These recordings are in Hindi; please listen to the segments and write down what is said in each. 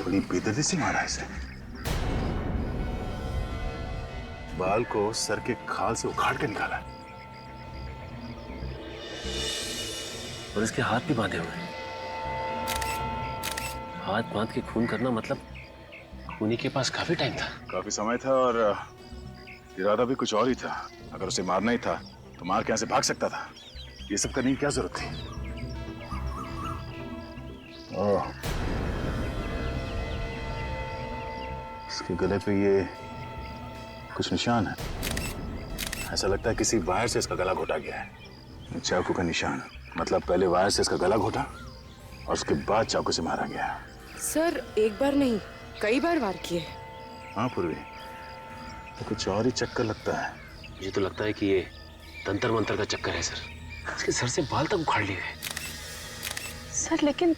बड़ी बेदर्दी से मारा इसे। बाल को सर के खाल से उखाड़ के निकाला और इसके हाथ भी बांधे हुए। हाथ बांध के खून करना मतलब खूनी के पास काफी टाइम था। काफी समय था और इरादा भी कुछ और ही था। अगर उसे मारना ही था तो मार के यहाँ से भाग सकता था। ये सब करने की क्या जरूरत थी? ओह, इसके गले पे ये कुछ निशान है। ऐसा लगता है किसी वायर से इसका गला घोटा गया है। चाकू का निशान मतलब पहले वायर से इसका गला घोटा और उसके बाद चाकू से मारा गया। सर एक बार नहीं कई बार वार किए। हाँ पूर्वी, तो कुछ और ही चक्कर लगता है। मुझे तो लगता है कि ये तंत्र मंत्र का चक्कर है सर। इसके सर से बाल तक उखाड़ लिए गए। सर लेकिन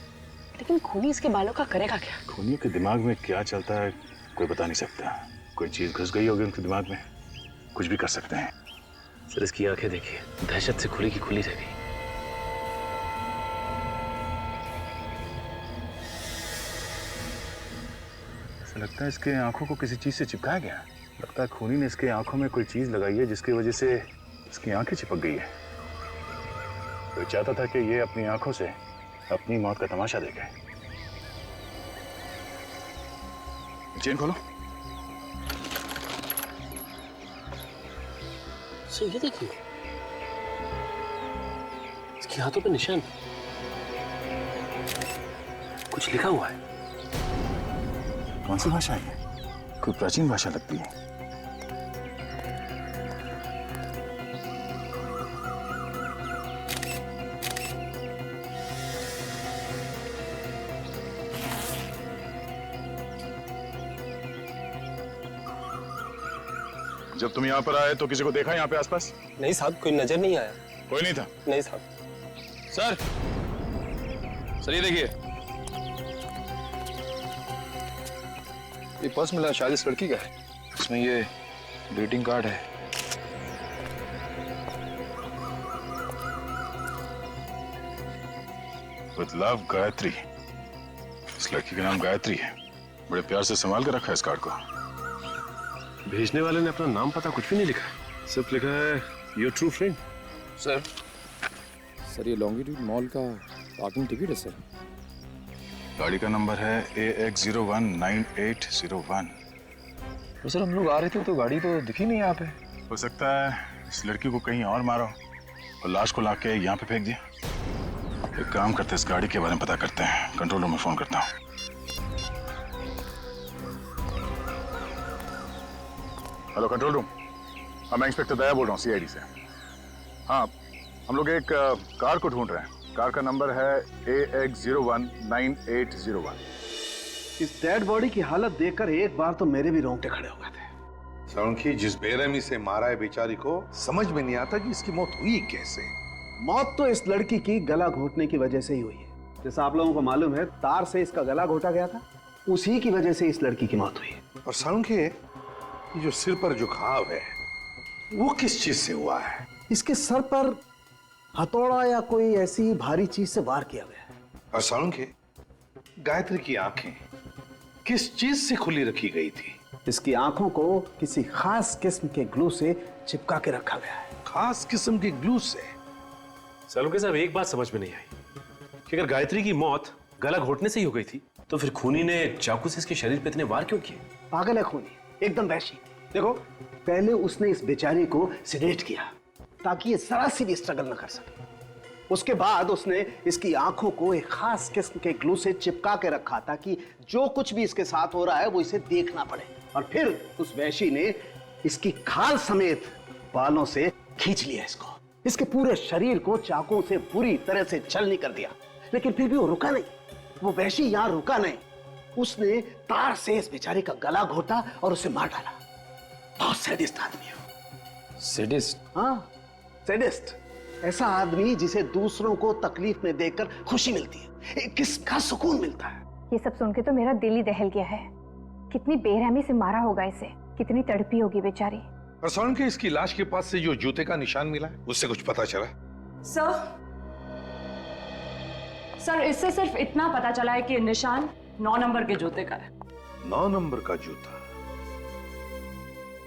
खूनी इसके बालों का करेगा क्या? खूनियों के दिमाग में क्या चलता है कोई बता नहीं सकता। कोई चीज घुस गई होगी उनके दिमाग में, कुछ भी कर सकते हैं। सर इसकी आंखें देखिए, दहशत से खुली की खुली रह गई। ऐसा लगता है इसके आंखों को किसी चीज से चिपकाया गया। लगता है खूनी ने इसके आंखों में कोई चीज लगाई है जिसकी वजह से इसकी आंखें चिपक गई है। तो चाहता था कि ये अपनी आंखों से अपनी मौत का तमाशा देखे। चेन खोलो। सर ये देखिए, इसके हाथों पे निशान, कुछ लिखा हुआ है। कौन सी भाषा है? कोई प्राचीन भाषा लगती है। जब तुम यहाँ पर आए तो किसी को देखा यहाँ पे आसपास? नहीं साहब, कोई नजर नहीं आया। कोई नहीं था? नहीं साहब। सर ये देखिए, ये पर्स मिला, शायद इस लड़की का है। इसमें ये ग्रीटिंग कार्ड है। With love Gayatri. इस लड़की का नाम गायत्री है। बड़े प्यार से संभाल कर रखा है इस कार्ड को। भेजने वाले ने अपना नाम पता कुछ भी नहीं लिखा, सिर्फ लिखा है योर ट्रू फ्रेंड। सर ये लॉन्गिट्यूड मॉल का पार्किंग टिकट है सर। गाड़ी का नंबर है AX019801। तो सर हम लोग आ रहे थे तो गाड़ी तो दिखी नहीं यहाँ पे। हो सकता है इस लड़की को कहीं और मारा हो और लाश को लाके यहाँ पे फेंक दिया। एक काम करते हैं, इस गाड़ी के बारे में पता करते हैं। कंट्रोल रूम में फोन करता हूँ। हेलो कंट्रोल रूम, मैं इंस्पेक्टर दया बोल रहा हूँ CID से। हाँ, हम लोग एक कार को ढूंढ रहे हैं। कार का नंबर है AX019801। इस डेड बॉडी की हालत देखकर एक बार तो मेरे भी रोंगटे खड़े हो गए थे। साळुंखी जिस बेरहमी से मारा है बेचारी को, समझ में नहीं आता कि इसकी मौत हुई कैसे। मौत तो इस लड़की की गला घोटने की वजह से ही हुई है। जैसा आप लोगों को मालूम है, तार से इसका गला घोटा गया था, उसी की वजह से इस लड़की की मौत हुई है। और साळुंखी, ये जो सिर पर जो घाव है वो किस चीज से हुआ है? इसके सर पर हथौड़ा या कोई ऐसी भारी चीज से वार किया गया है। और साळुंखी, गायत्री की आंखें किस चीज से खुली रखी गई थी? इसकी आंखों को किसी खास किस्म के ग्लू से चिपका के रखा गया है। खास किस्म के ग्लू से? सालुंके साहब, एक बात समझ में नहीं आई कि अगर गायत्री की मौत गला घोटने से ही हो गई थी तो फिर खूनी ने चाकू से इसके शरीर पे इतने वार क्यों किए? पागल है खूनी, एकदम वैशी। देखो, पहले उसने इस बेचारी को सिडेट किया ताकि ये जरा सी भी स्ट्रगल न कर सके। उसके बाद उसने इसकी आंखों को एक खास किस्म के ग्लू से चिपका के रखा ताकि जो कुछ भी इसके साथ हो रहा है वो इसे देखना पड़े। और फिर उस वैशी ने इसकी खाल समेत बालों से खींच लिया इसको। इसके पूरे शरीर को चाकू से बुरी तरह से छलनी कर दिया। लेकिन फिर भी वो रुका नहीं। वो वैशी यहां रुका नहीं, उसने तार से इस बेचारी का गला घोटा और उसे मार डाला। बहुत सैडिस्ट आदमी है। सैडिस्ट? हाँ, सैडिस्ट। ऐसा आदमी जिसे दूसरों को तकलीफ में देखकर खुशी मिलती है, किसका सुकून मिलता है। ये सब सुन के तो मेरा दिल ही दहल गया है। कितनी बेरहमी से मारा होगा इसे, कितनी तड़पी होगी बेचारी। और साळुंखी, इसकी लाश के पास से जो जूते का निशान मिला है उससे कुछ पता चला? सर, इससे सिर्फ इतना पता चला है कि निशान 9 नंबर के जूते का है। 9 नंबर का जूता?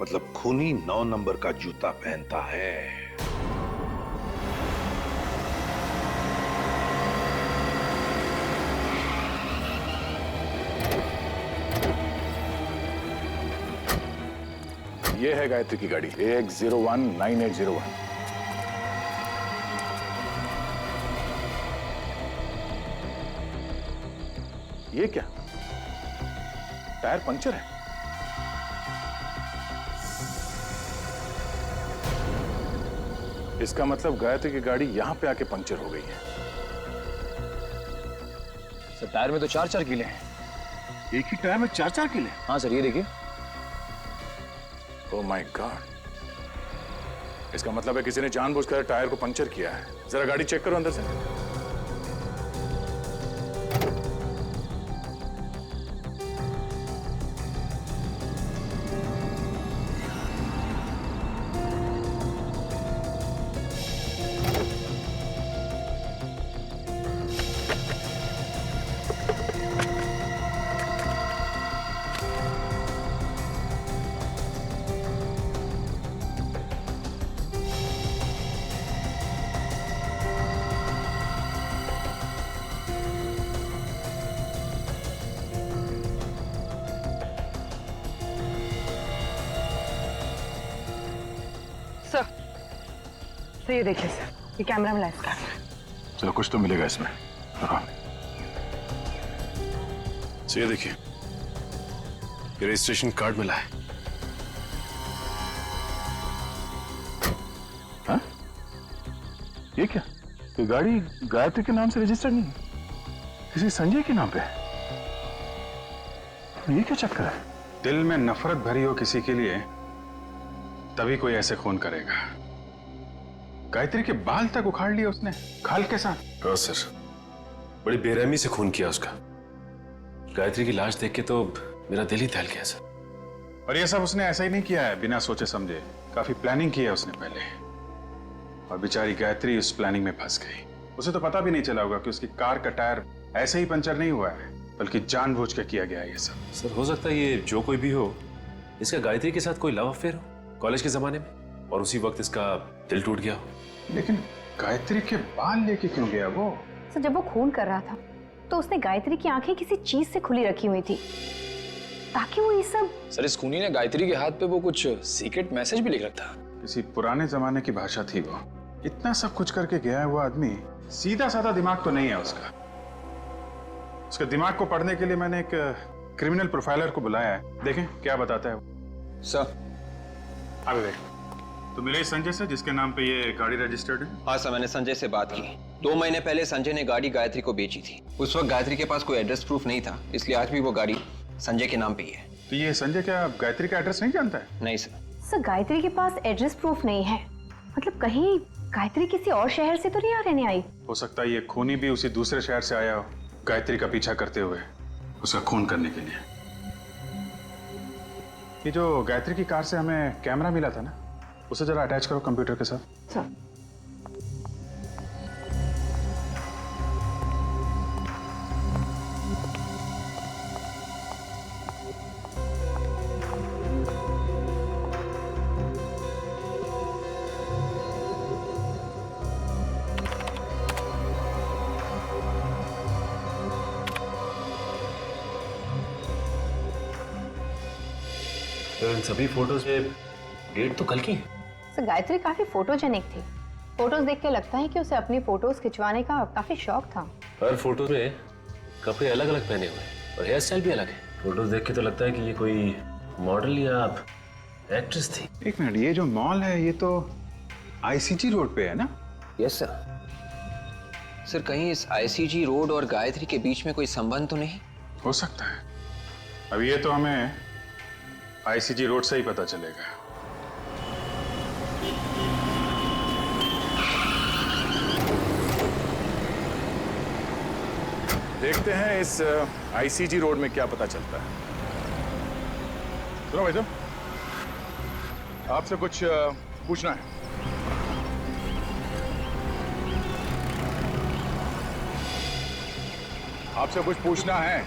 मतलब खूनी 9 नंबर का जूता पहनता है। ये है गायत्री की गाड़ी AX019801। ये क्या, टायर पंचर है? इसका मतलब गायत्री की गाड़ी यहां पे आके पंचर हो गई है। सर टायर में तो 4-4 कीले हैं। एक ही टायर में 4-4 कीले? हाँ सर, ये देखिए। ओह माय गॉड, इसका मतलब है किसी ने जानबूझकर टायर को पंचर किया है। जरा गाड़ी चेक करो अंदर से। सर ये देखिए सर, ये कैमरा मिला इसका। चलो कुछ तो मिलेगा इसमें। हाँ। तो ये देखिए, ये रजिस्ट्रेशन कार्ड मिला है। हाँ? ये क्या, ये गाड़ी गायत्री के नाम से रजिस्टर्ड नहीं है, किसी संजय के नाम पे है। ये क्या चक्कर है? दिल में नफरत भरी हो किसी के लिए तभी कोई ऐसे खून करेगा। गायत्री के बाल तक उखाड़ लिए उसने खाल के साथ। हाँ सर, बड़ी बेरहमी से खून किया उसका। गायत्री की लाश देख के तो मेरा दिल ही दहल गया सर। और ये सब उसने ऐसा ही नहीं किया है बिना सोचे समझे, काफी प्लानिंग की है उसने पहले। और बेचारी गायत्री उस प्लानिंग में फंस गई। उसे तो पता भी नहीं चला होगा कि उसकी कार का टायर ऐसे ही पंचर नहीं हुआ है, बल्कि जानबूझ के किया गया है ये सब। सर हो सकता है ये जो कोई भी हो, इसका गायत्री के साथ कोई लव अफेयर हो कॉलेज के जमाने में, और उसी वक्त इसका दिल टूट गया हो। लेकिन गायत्री के बाल लेके क्यों गया वो? तो जब वो खून कर रहा था तो उसने गायत्री की आंखें किसी चीज से खुली रखी हुई थी ताकि वो ये सब। सर इस खूनी ने गायत्री के हाथ पे वो कुछ सीक्रेट मैसेज भी लिख रखा था। किसी पुराने जमाने की भाषा थी वो। इतना सब कुछ करके गया है वो आदमी, सीधा साधा दिमाग तो नहीं है उसका। उसके दिमाग को पढ़ने के लिए मैंने एक क्रिमिनल प्रोफाइलर को बुलाया है, देखें क्या बताता है वो। सर अभी देख, तो मिले इस संजय से जिसके नाम पे ये गाड़ी रजिस्टर्ड है? हाँ सर, मैंने संजय से बात की। 2 महीने पहले संजय ने गाड़ी गायत्री को बेची थी। उस वक्त गायत्री के पास कोई एड्रेस प्रूफ नहीं था, इसलिए आज भी वो गाड़ी संजय के नाम पे ही है। तो ये संजय क्या गायत्री का एड्रेस नहीं जानता है? नहीं सर। सर गायत्री के पास एड्रेस प्रूफ नहीं है, मतलब कहीं गायत्री किसी और शहर से तो नहीं आ रहने आई? हो सकता है ये खूनी भी उसी दूसरे शहर से आया हो, गायत्री का पीछा करते हुए उसका खून करने के लिए। ये जो गायत्री की कार से हमें कैमरा मिला था ना, उसे जरा अटैच करो कंप्यूटर के साथ। सर तो इन सभी फोटोज में डेट तो कल की है। सर गायत्री काफी फोटोजेनिक थी। फोटोज देख के लगता है कि उसे अपनी फोटोज खिंचवाने का काफी शौक था। हर फोटो में कपड़े अलग अलग पहने हुए हैं और हेयर स्टाइल भी अलग है। फोटोज देख के तो लगता है कि ये कोई मॉडल या एक्ट्रेस थी। एक मिनट, ये जो मॉल है ये तो ICG रोड पे है ना? Yes sir. सर कहीं इस ICG रोड और गायत्री के बीच में कोई संबंध तो नहीं? हो सकता है। अब ये तो हमें ICG रोड से ही पता चलेगा। देखते हैं इस ICG रोड में क्या पता चलता है। सुनो भाई साहब, आपसे कुछ पूछना है। आपसे कुछ पूछना है।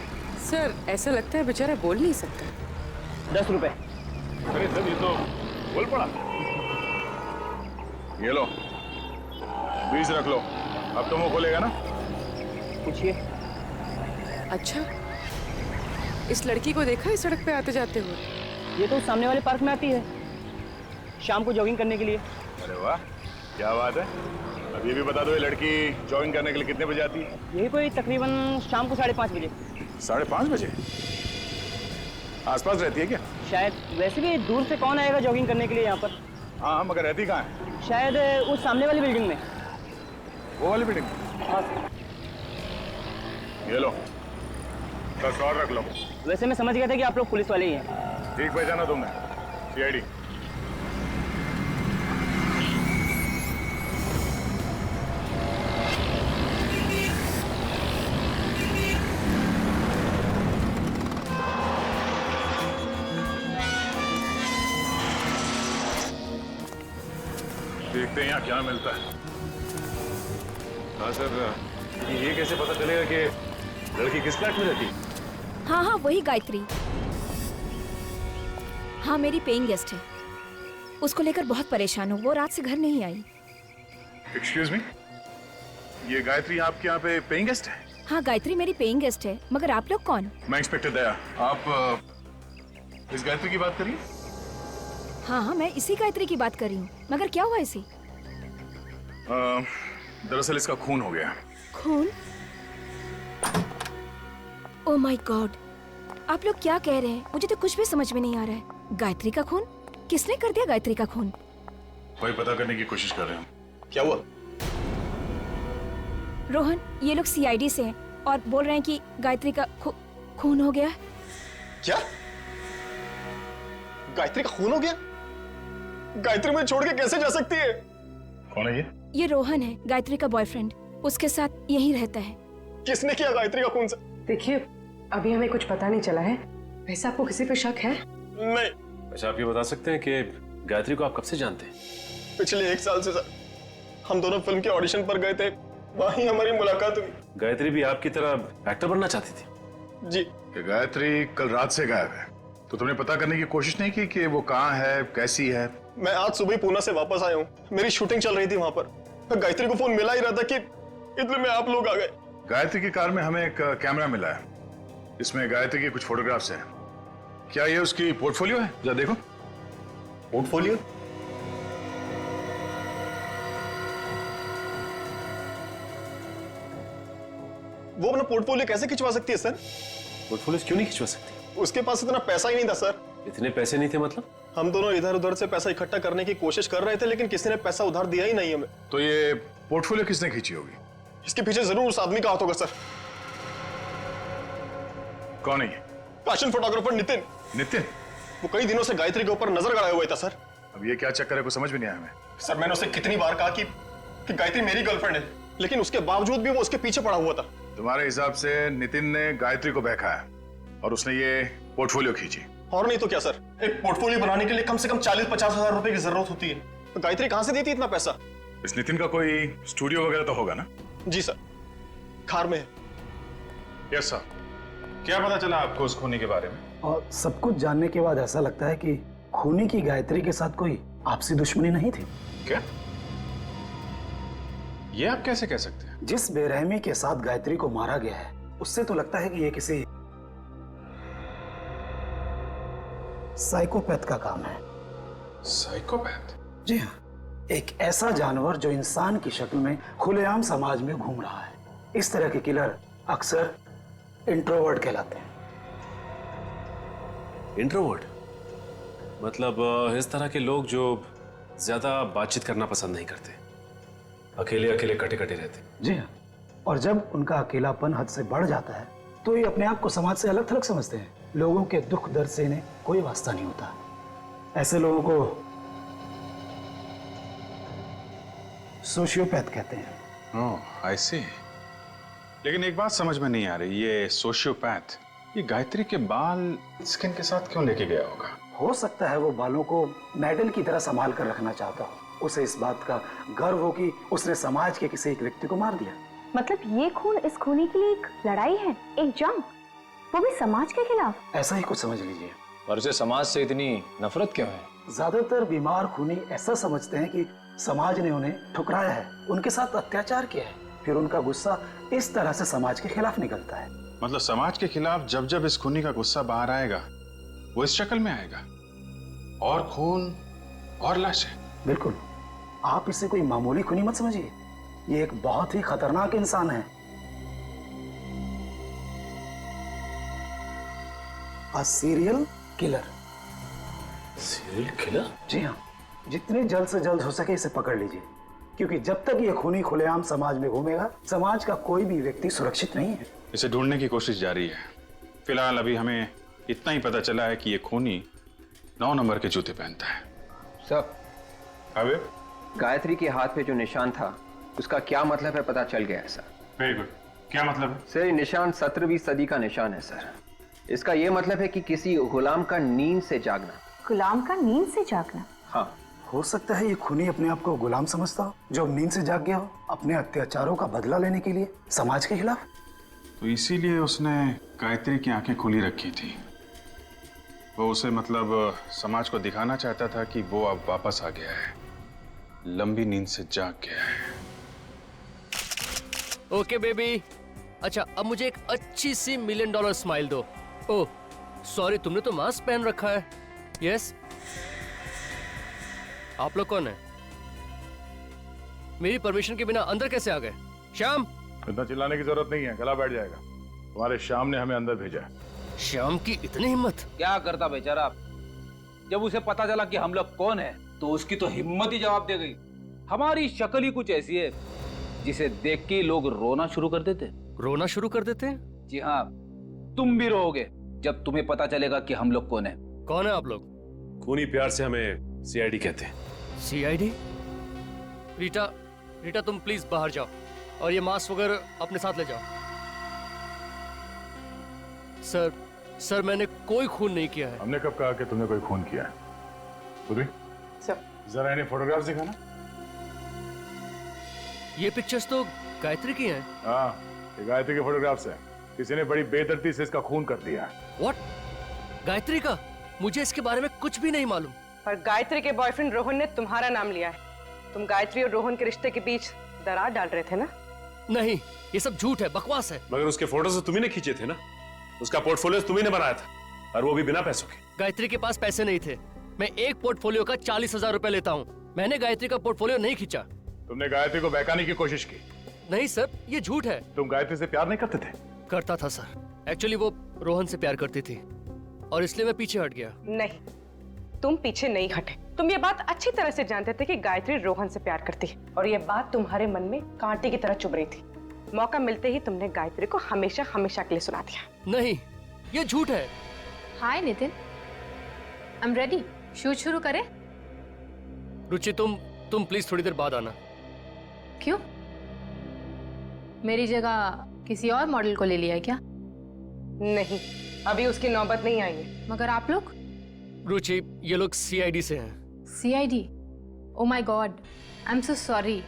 सर ऐसा लगता है बेचारा बोल नहीं सकता। 10 रुपए। अरे सर ये तो बोल पड़ा। ये लो 20 रख लो, अब तो मुंह खोलेगा ना। पूछिए। अच्छा, इस लड़की को देखा इस सड़क पे आते जाते हुए? ये तो सामने वाले पार्क में आती है शाम को जॉगिंग करने के लिए। अरे वाह क्या बात है। अब ये भी बता दो ये लड़की जॉगिंग करने के लिए कितने बजे आती है? यही कोई तकरीबन शाम को 5:30 बजे। 5:30 बजे? आसपास रहती है क्या? शायद। वैसे भी दूर से कौन आएगा जॉगिंग करने के लिए यहाँ पर? हाँ मगर रहती कहाँ है? शायद उस सामने वाली बिल्डिंग में। वो वाली बिल्डिंग? हाँ। ये लो 10 और रख लो। वैसे मैं समझ गया था कि आप लोग पुलिस वाले ही हैं। ठीक पहचाना तुमने, CID। देखते हैं यहाँ क्या मिलता है। हाँ सर, ये कैसे पता चलेगा कि लड़की किस फ्लैट में रहती है? हाँ हाँ वही गायत्री। हाँ मेरी पेइंग गेस्ट है। उसको लेकर बहुत परेशान हूँ, वो रात से घर नहीं आई। एक्सक्यूज मी, ये गायत्री आपके यहाँ पे पेइंग गेस्ट है? हाँ गायत्री मेरी पेइंग गेस्ट है, मगर आप लोग कौन? मैं इंस्पेक्टर दया। आप इस गायत्री की बात करिए। हाँ हाँ मैं इसी गायत्री की बात कर रही हूँ, मगर क्या हुआ इसी? दरअसल इसका खून हो गया। खून? ओह माय गॉड, आप लोग क्या कह रहे हैं? मुझे तो कुछ भी समझ में नहीं आ रहा है। गायत्री का खून? किसने कर दिया गायत्री का खून? वही पता करने की कोशिश कर रहे हैं। क्या हुआ? रोहन, ये लोग CID से हैं और बोल रहे हैं कि गायत्री का खून हो गया। क्या? गायत्री का खून हो गया? गायत्री मुझे छोड़ के कैसे जा सकती है? कौन है ये? ये रोहन है, गायत्री का बॉयफ्रेंड। उसके साथ यहीं रहता है। किसने किया गायत्री का खून? से देखिए अभी हमें कुछ पता नहीं चला है। वैसे आपको किसी पे शक है? नहीं। अच्छा आप ये बता सकते हैं कि गायत्री को आप कब से जानते हैं? पिछले 1 साल से सर, हम दोनों फिल्म के ऑडिशन पर गए थे, वहीं हमारी मुलाकात हुई। गायत्री भी आपकी तरह एक्टर बनना चाहती थी? जी। कि गायत्री कल रात से गायब है, तो तुमने पता करने की कोशिश नहीं की कि वो कहाँ है, कैसी है? मैं आज सुबह ही पूना से वापस आया हूँ, मेरी शूटिंग चल रही थी वहां पर। गायत्री को फोन मिला ही रहा था कि इतने में आप लोग आ गए। गायत्री की कार में हमें एक कैमरा मिला है, इसमें गायत्री की कुछ फोटोग्राफ्स हैं। क्या ये उसकी पोर्टफोलियो है? जरा देखो। पोर्टफोलियो? वो अपना पोर्टफोलियो कैसे खिंचवा सकती है सर? पोर्टफोलियो क्यों नहीं खिंचवा सकती? उसके पास इतना पैसा ही नहीं था सर। इतने पैसे नहीं थे मतलब? हम दोनों इधर उधर से पैसा इकट्ठा करने की कोशिश कर रहे थे, लेकिन किसी ने पैसा उधार दिया ही नहीं हमें। तो ये पोर्टफोलियो किसने खींची होगी? इसके पीछे जरूर उस आदमी का हाथ होगा सर। कौन है ये? Fashion photographer Nitin. नितिन? वो कई दिनों से गायत्री के ऊपर नजर गड़ाया हुआ था सर। अब ये क्या चक्कर है, कुछ समझ में नहीं आया हमें। सर मैंने उसे कितनी बार कहा कि गायत्री मेरी गर्लफ्रेंड है, लेकिन उसके बावजूद भी वो उसके पीछे पड़ा हुआ था। तुम्हारे हिसाब से नितिन ने गायत्री को बहकाया और उसने ये पोर्टफोलियो खींची? और नहीं तो क्या सर, एक पोर्टफोलियो बनाने के लिए कम से कम 40-50 हजार रुपए की जरूरत होती है। तो गायत्री कहां से देती इतना पैसा? इस नितिन का कोई स्टूडियो वगैरह तो होगा ना? जी सर, खार में है। Yes sir. क्या पता चला आपको उस खूनी के बारे में? और सब कुछ जानने के बाद ऐसा लगता है कि खूनी की गायत्री के साथ कोई आपसी दुश्मनी नहीं थी। क्या? ये आप कैसे कह सकते हैं? जिस बेरहमी के साथ गायत्री को मारा गया है, उससे तो लगता है कि ये किसी साइकोपैथ का काम है। साइकोपैथ? जी हाँ, एक ऐसा जानवर जो इंसान की शक्ल में खुलेआम समाज में घूम रहा है। इस तरह के किलर अक्सर इंट्रोवर्ट कहलाते हैं। इंट्रोवर्ट मतलब इस तरह के लोग जो ज्यादा बातचीत करना पसंद नहीं करते, अकेले अकेले कटे कटे रहते। जी हाँ, और जब उनका अकेलापन हद से बढ़ जाता है तो ये अपने आप को समाज से अलग थलग समझते हैं। लोगों के दुख दर्द से इन्हें कोई वास्ता नहीं होता। ऐसे लोगों को सोशियोपैथ कहते हैं। ओह आई सी। लेकिन एक बात समझ में नहीं आ रही, ये सोशियोपैथ ये गायत्री के बाल स्किन के साथ क्यों लेके गया होगा? हो सकता है वो बालों को मेडल की तरह संभाल कर रखना चाहता हो। उसे इस बात का गर्व हो कि उसने समाज के किसी एक व्यक्ति को मार दिया। मतलब ये खून इस खूनी के लिए एक लड़ाई है, एक जंग? वो भी समाज के खिलाफ? ऐसा ही कुछ समझ लीजिए। और उसे समाज से इतनी नफरत क्यों है? ज्यादातर बीमार खूनी ऐसा समझते हैं कि समाज ने उन्हें ठुकराया है, उनके साथ अत्याचार किया है, फिर उनका गुस्सा इस तरह से समाज के खिलाफ निकलता है। मतलब समाज के खिलाफ जब जब इस खूनी का गुस्सा बाहर आएगा वो इस शक्ल में आएगा, और खून और लाशें। बिल्कुल, आप इसे कोई मामूली खूनी मत समझिए, ये एक बहुत ही खतरनाक इंसान है। A serial killer. Serial killer? जी हाँ, जितने जल्द से जल्द हो सके इसे पकड़ लीजिए, क्योंकि जब तक ये खूनी खुलेआम समाज में घूमेगा, समाज का कोई भी व्यक्ति सुरक्षित नहीं है। इसे ढूंढने की कोशिश जारी है। फिलहाल अभी हमें इतना ही पता चला है कि ये खूनी 9 नंबर के जूते पहनता है। सर, अबे गायत्री के हाथ पे जो निशान था उसका क्या मतलब है पता चल गया है सर। वेरी गुड, क्या मतलब है? सर, ये निशान 17वीं सदी का निशान है सर। इसका ये मतलब है कि किसी गुलाम का नींद से जागना। गुलाम का नींद से जागना? हाँ। हो सकता है ये खूनी अपने आप को गुलाम समझता हो, जो नींद से जाग गया हो अपने अत्याचारों का बदला लेने के लिए समाज के खिलाफ। तो इसीलिए उसने गायत्री की आंखें खुली रखी थी। वो उसे मतलब समाज को दिखाना चाहता था कि वो अब वापस आ गया है, लंबी नींद से जाग गया है। ओके बेबी, अच्छा अब मुझे एक अच्छी सी $1 मिलियन स्माइल दो। ओह सॉरी, तुमने तो मास्क पहन रखा है। यस, आप लोग कौन है? मेरी परमिशन के बिना अंदर कैसे आ गए? श्याम! इतना चिल्लाने की जरूरत नहीं है, गला बैठ जाएगा। तुम्हारे श्याम ने हमें अंदर भेजा है। श्याम की इतनी हिम्मत? क्या करता बेचारा, जब उसे पता चला कि हम लोग कौन है तो उसकी तो हिम्मत ही जवाब दे गई। हमारी शक्ल ही कुछ ऐसी है जिसे देख के लोग रोना शुरू कर देते। रोना शुरू कर देते हैं? जी हाँ, तुम भी रोओगे जब तुम्हें पता चलेगा कि हम लोग कौन है। कौन है आप लोग? खूनी प्यार से हमें सीआईडी कहते हैं। सीआईडी? रीटा तुम प्लीज बाहर जाओ और ये मास्क वगैरह अपने साथ ले जाओ। सर मैंने कोई खून नहीं किया है। हमने कब कहा कि तुमने कोई खून किया है? पूरी जरा इन्हें फोटोग्राफ दिखाना। ये पिक्चर्स तो गायत्री की हैं। हाँ, ये गायत्री के फोटोग्राफ्स हैं। किसी ने बड़ी बेदर्दी से इसका खून कर दिया है। व्हाट? गायत्री का? मुझे इसके बारे में कुछ भी नहीं मालूम। पर गायत्री के बॉयफ्रेंड रोहन ने तुम्हारा नाम लिया है। तुम गायत्री और रोहन के रिश्ते के बीच दरार डाल रहे थे ना? नहीं, ये सब झूठ है, बकवास है। मगर उसके फोटोज तो तुम्ही ने खींचे थे ना, उसका पोर्टफोलियो तुम्ही ने बनाया था, और वो भी बिना पैसों के। गायत्री के पास पैसे नहीं थे। मैं एक पोर्टफोलियो का 40,000 रुपए लेता हूँ। मैंने गायत्री का पोर्टफोलियो नहीं खींचा। तुमने गायत्री को बहकाने की कोशिश की? नहीं सर, ये झूठ है। तुम गायत्री से प्यार नहीं करते थे? करता था सर। एक्चुअली वो रोहन से प्यार करती थी और इसलिए मैं पीछे हट गया। नहीं, तुम पीछे नहीं हटे। तुम ये बात अच्छी तरह से जानते थे कि गायत्री रोहन से प्यार करती है, और ये बात तुम्हारे मन में कांटे की तरह चुभ रही थी। मौका मिलते ही तुमने गायत्री को हमेशा हमेशा के लिए सुना दिया। नहीं, ये झूठ है। Hi Nitin, I am ready. Shoot शुरू करें? रुचि तुम प्लीज थोड़ी देर बाद आना। क्यों? मेरी जगह किसी और मॉडल को ले लिया है क्या? नहीं, अभी उसकी नौबत नहीं आई है। मगर आप लोग? रुचि, ये लोग सीआईडी से हैं। CID? Oh my god, I am so sorry.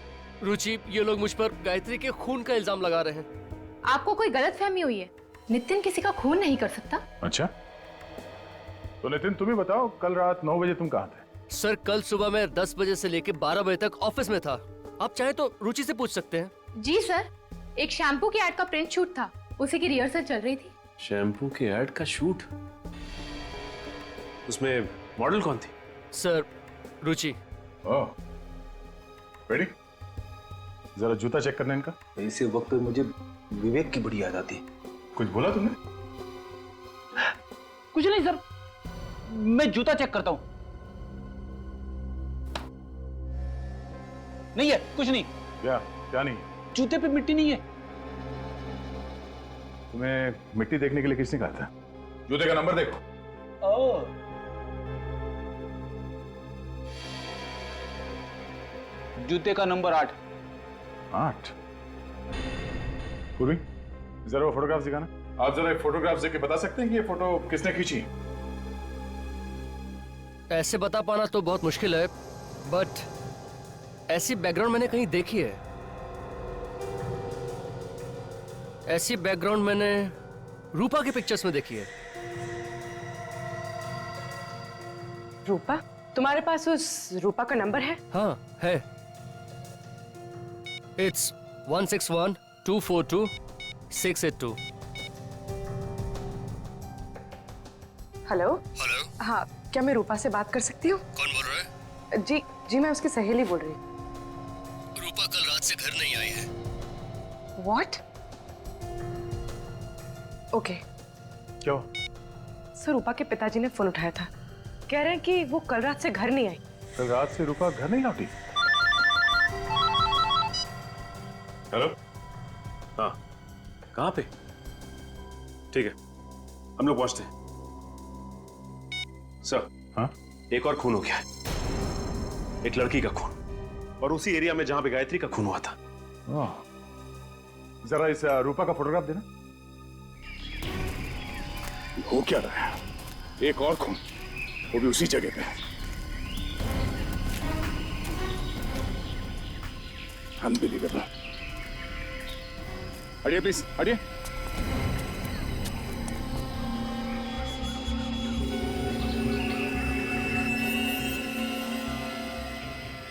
Ruchi, ये लोग मुझ पर गायत्री के खून का इल्जाम लगा रहे हैं। आपको कोई गलतफहमी हुई है। नितिन किसी का खून नहीं कर सकता। अच्छा, तो नितिन तुम ही बताओ, कल रात 9 बजे तुम कहाँ थे? सर, कल सुबह मैं 10 बजे से लेकर 12 बजे तक ऑफिस में था। आप चाहे तो रुचि से पूछ सकते हैं। जी सर, एक शैम्पू की एड का प्रिंट शूट था, उसी की रिहर्सल चल रही थी। शैम्पू के ऐड का शूट? उसमें मॉडल कौन थी? सर, रुचि। ओह, रेडी? जरा जूता चेक करना इनका। ऐसे वक्त पे मुझे विवेक की बड़ी याद आती। कुछ बोला तुमने? कुछ नहीं सर, मैं जूता चेक करता हूँ। नहीं है, कुछ नहीं। क्या नहीं? जूते पे मिट्टी नहीं है। तुम्हें मिट्टी देखने के लिए किसने कहा था? जूते का नंबर देखो। ओह, जूते का नंबर 8। 8? पूर्वी, जरा वो फोटोग्राफ दिखाना। आप जरा एक फोटोग्राफ देख के बता सकते हैं कि ये फोटो किसने खींची? ऐसे बता पाना तो बहुत मुश्किल है, बट ऐसी बैकग्राउंड मैंने कहीं देखी है। ऐसी बैकग्राउंड मैंने रूपा के पिक्चर्स में देखी है। रूपा? तुम्हारे पास उस रूपा का नंबर है? हाँ है। इट्स 161-242-682। हेलो। हेलो। हाँ, क्या मैं रूपा से बात कर सकती हूँ? कौन बोल रहा है? जी जी, मैं उसकी सहेली बोल रही हूँ। रूपा कल रात से घर नहीं आई है। What? ओके। क्या? सर, रूपा के पिताजी ने फोन उठाया था, कह रहे हैं कि वो कल रात से घर नहीं आई। कल रात से रूपा घर नहीं लौटी? हेलो। हाँ, कहाँ पे? ठीक है, हम लोग पहुंचते हैं। सर। हाँ? एक और खून हो गया है, एक लड़की का खून, और उसी एरिया में जहां पे गायत्री का खून हुआ था। जरा इस रूपा का फोटोग्राफ देना। हो क्या रहा है? एक और खून, वो भी उसी जगह पे। अनबिलीवेबल। हटिए प्लीज, हटिए।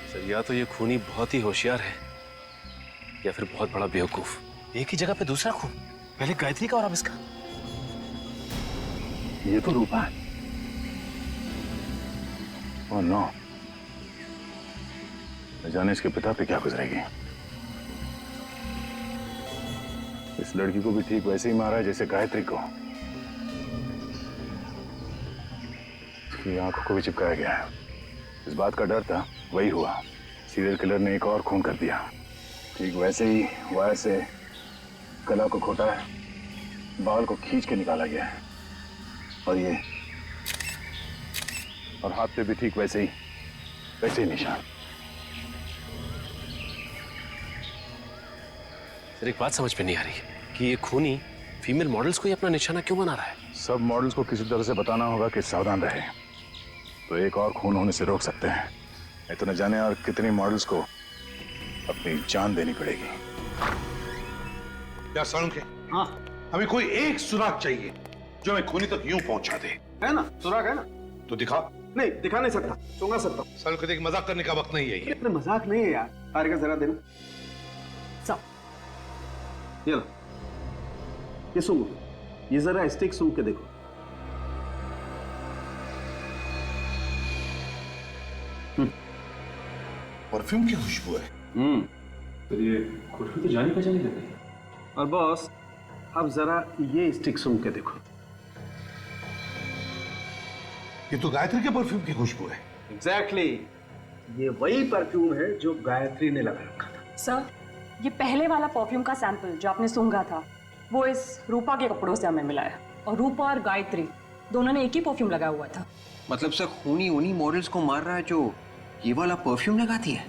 सर, या तो ये खूनी बहुत ही होशियार है या फिर बहुत बड़ा बेवकूफ। एक ही जगह पे दूसरा खून, पहले गायत्री का और अब इसका। ये तो रूपा है। ओह नो, न जाने इसके पिता पे क्या गुजरेगी। इस लड़की को भी ठीक वैसे ही मारा है जैसे गायत्री को। उसकी आंखों को भी चिपकाया गया है। इस बात का डर था, वही हुआ। सीरियल किलर ने एक और खून कर दिया। ठीक वैसे ही वायर से गला को घोटा है, बाल को खींच के निकाला गया है, और ये और हाथ पे भी ठीक वैसे ही निशान। सर, एक बात समझ में नहीं आ रही कि ये खूनी फीमेल मॉडल्स को ही अपना निशाना क्यों बना रहा है? सब मॉडल्स को किसी तरह से बताना होगा कि सावधान रहे, तो एक और खून होने से रोक सकते हैं। नहीं तो न जाने और कितनी मॉडल्स को अपनी जान देनी पड़ेगी। क्या सालुंखे? हाँ, हमें कोई एक सुराग चाहिए जो हमें खूनी तक यूं पहुंचा दे। है ना, सुराग है ना? तो दिखा। नहीं, दिखा नहीं सकता, सूंघा सकता हूँ। सालुंखे, देख, मजाक करने का वक्त नहीं है ये। इतना मजाक नहीं है यार। तारिका जरा देना। सब ये लो, ये सूंघो। ये जरा स्टिक सूंघ के देखो। परफ्यूम की खुशबू है। तो ये खुशबू तो जानी पहचानी लग रही है। और बॉस, अब जरा ये स्टिक सूंघ के देखो। ये तो गायत्री के परफ्यूम की खुशबू है। एग्जैक्टली, ये वही परफ्यूम है जो गायत्री ने लगा रखा था। सर, ये पहले वाला परफ्यूम का सैंपल जो आपने सूंघा था, वो इस रूपा के कपड़ों से हमें मिला है, और रूपा और गायत्री दोनों ने एक ही परफ्यूम लगाया हुआ था। मतलब सर, खूनी उन्हीं मॉडल्स को मार रहा है जो ये वाला परफ्यूम लगाती है?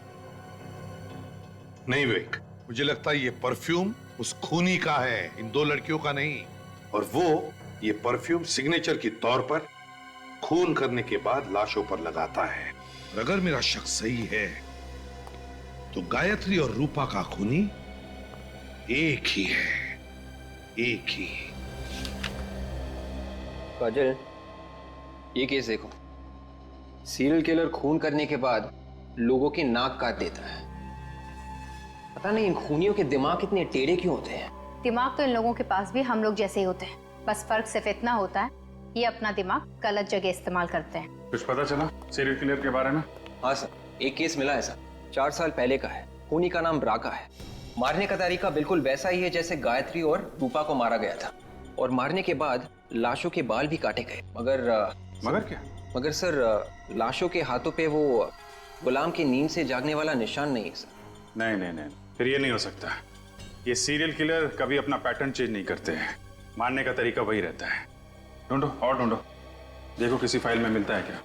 नहीं विवेक, मुझे लगता है ये परफ्यूम उस खूनी का है, इन दो लड़कियों का नहीं। और वो ये परफ्यूम सिग्नेचर के तौर पर खून करने के बाद लाशों पर लगाता है। और अगर मेरा शक सही है तो गायत्री और रूपा का खूनी एक ही है, एक ही। काजल, ये केस देखो। सीरियल किलर खून करने के बाद लोगों की नाक काट देता है। पता नहीं इन खूनियों के दिमाग इतने टेढ़े क्यों होते हैं। दिमाग तो इन लोगों के पास भी हम लोग जैसे ही होते हैं, बस फर्क सिर्फ इतना होता है, ये अपना दिमाग गलत जगह इस्तेमाल करते हैं। कुछ पता चला सीरियल किलर के बारे में? हाँ सर, एक केस मिला है सर, 4 साल पहले का है। खूनी का नाम ब्राका है। मारने का तरीका बिल्कुल वैसा ही है जैसे गायत्री और रूपा को मारा गया था, और मारने के बाद लाशों के बाल भी काटे गए। मगर क्या? मगर सर, लाशों के हाथों पे वो गुलाम की नींद से जागने वाला निशान नहीं है सर। नहीं नहीं नहीं, फिर ये नहीं हो सकता। ये सीरियल किलर कभी अपना पैटर्न चेंज नहीं करते हैं, मारने का तरीका वही रहता है। ढूंढो और ढूंढो, देखो किसी फाइल में मिलता है क्या।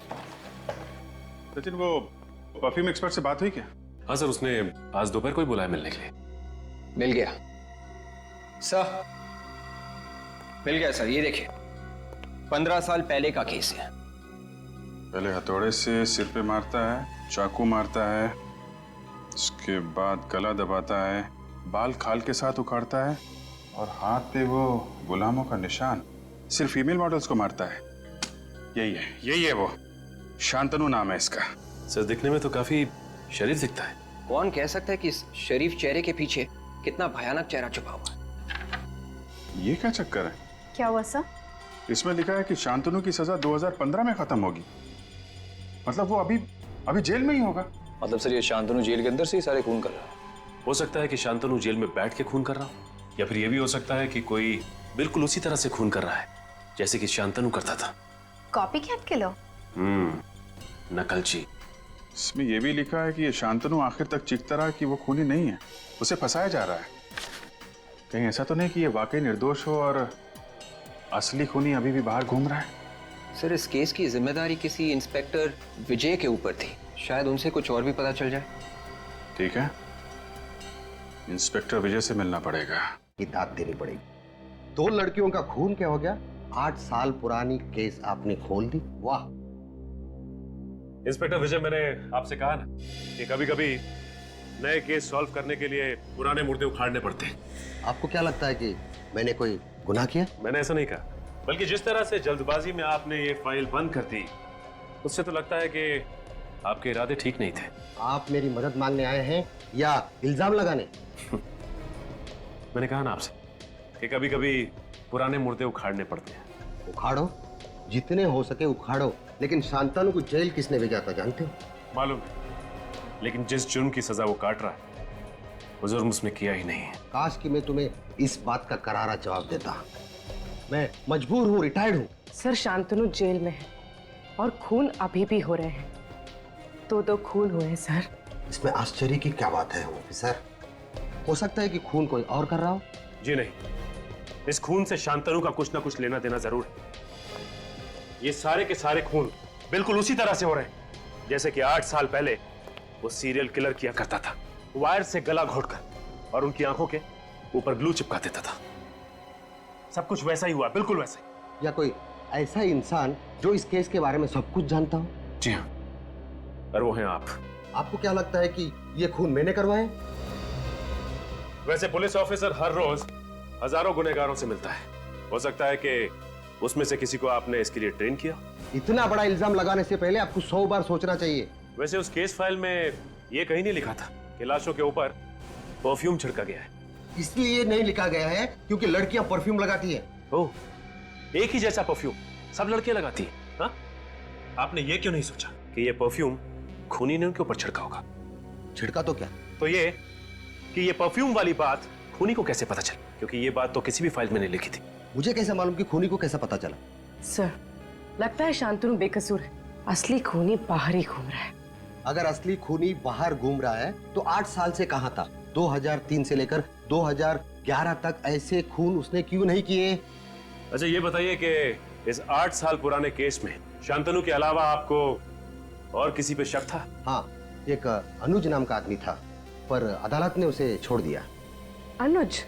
सचिन, वो परफ्यूम एक्सपर्ट से बात हुई क्या? हाँ सर, उसने आज दोपहर को ही बुलाया मिलने के लिए। मिल गया सर, मिल गया सर। ये देखिए, 15 साल पहले का केस है। पहले हथौड़े से सिर पे मारता है, चाकू मारता है, उसके बाद गला दबाता है, बाल खाल के साथ उखाड़ता है, और हाथ पे वो गुलामों का निशान सिर्फ फीमेल मॉडल्स को मारता है। यही है वो। शांतनु नाम है इसका। सर दिखने में तो काफी शरीफ दिखता है। कौन कह सकता है कि इस शरीफ चेहरे के पीछे कितना भयानक चेहरा छुपा हुआ है? ये क्या चक्कर है? क्या हुआ सर? इसमें लिखा है कि शांतनु की सजा 2015 में खत्म होगी। मतलब वो अभी जेल में ही होगा। मतलब सर ये शांतनु जेल के अंदर से ही सारे खून कर रहा है? हो सकता है कि शांतनु जेल में बैठ के खून कर रहा हो, या फिर ये भी हो सकता है कि कोई बिल्कुल उसी तरह से खून कर रहा है जैसे कि शांतनु करता था। कॉपी कैट के लो। नकलची। इसमें यह भी लिखा है कि ये शांतनु आखिर तक चीखता रहा कि वो खूनी नहीं है, उसे फंसाया जा रहा है। कहीं ऐसा तो नहीं कि ये वाकई निर्दोष हो और असली खूनी अभी भी बाहर घूम रहा है? सर इस केस की जिम्मेदारी किसी इंस्पेक्टर विजय के ऊपर थी, शायद उनसे कुछ और भी पता चल जाए। ठीक है, इंस्पेक्टर विजय से मिलना पड़ेगा। की दाद देनी पड़ेगी। 2 लड़कियों का खून क्या हो गया? 8 साल पुरानी केस आपने खोल दी। वाह इंस्पेक्टर विजय, मैंने आपसे कहा ना कि कभी कभी नए केस सॉल्व करने के लिए पुराने मुर्दे उखाड़ने पड़ते हैं। आपको क्या लगता है कि मैंने कोई गुनाह किया? मैंने ऐसा नहीं कहा, बल्कि जिस तरह से जल्दबाजी में आपने ये फाइल बंद कर दी, उससे तो लगता है कि आपके इरादे ठीक नहीं थे। आप मेरी मदद मांगने आए हैं या इल्जाम लगाने? मैंने कहा ना आपसे कि कभी कभी पुराने मुर्दे उखाड़ने पड़ते हैं। उखाड़ो, जितने हो सके उखाड़ो, लेकिन शांतनु को जेल किसने भेजा था जानते हो? मालूम है, लेकिन जिस जुर्म की सजा वो काट रहा है वो जुर्म उसने किया ही नहीं है। काश कि मैं तुम्हें इस बात का करारा जवाब देता। मैं मजबूर हूँ, रिटायर्ड हूँ। सर शांतनु जेल में है और खून अभी भी हो रहे हैं। 2 खून हुए हैं सर। इसमें आश्चर्य की क्या बात है ऑफिसर? हो सकता है कि खून कोई और कर रहा हो। जी नहीं, इस खून से शांतनु का कुछ ना कुछ लेना देना जरूर है। ये सारे के सारे खून बिल्कुल उसी तरह से हो रहे हैं जैसे कि 8 साल पहले वो सीरियल किलर किया करता था, वायर से गला घोटकर और उनकी आंखों के ऊपर ग्लू चिपका देता था। सब कुछ वैसा ही हुआ, बिल्कुल वैसा ही। या कोई ऐसा इंसान जो इस केस के बारे में सब कुछ जानता हो? जी हाँ, और वो हैं आप। आपको क्या लगता है कि ये खून मैंने करवाए? वैसे पुलिस ऑफिसर हर रोज हजारों गुनहगारों से मिलता है। हो सकता है कि उसमें से किसी को आपने इसके लिए ट्रेन किया। इतना बड़ा इल्जाम लगाने से पहले आपको 100 बार सोचना चाहिए। वैसे उस केस फाइल में ये कहीं नहीं लिखा था कि लाशों के ऊपर परफ्यूम छिड़का गया है। इसलिए नहीं लिखा गया है क्योंकि लड़कियां परफ्यूम लगाती है। ओह, एक ही जैसा परफ्यूम सब लड़कियां लगाती हैं, हाँ? आपने ये क्यों नहीं सोचा कि ये परफ्यूम खूनी ने उनके ऊपर छिड़का होगा? छिड़का तो क्या? तो ये कि ये परफ्यूम वाली बात खूनी को कैसे पता चली? क्योंकि ये बात तो किसी भी फाइल में नहीं लिखी थी। मुझे कैसे मालूम कि खूनी को कैसा पता चला? सर लगता है शांतनु बेकसूर है, असली खूनी बाहर ही घूम रहा है। अगर असली खूनी बाहर घूम रहा है तो 8 साल से कहां था? 2003 से लेकर 2011 तक ऐसे खून उसने क्यों नहीं किए? अच्छा ये बताइए कि इस 8 साल पुराने केस में शांतनु के अलावा आपको और किसी पे शक था? हाँ, एक अनुज नाम का आदमी था, पर अदालत ने उसे छोड़ दिया। अनुज?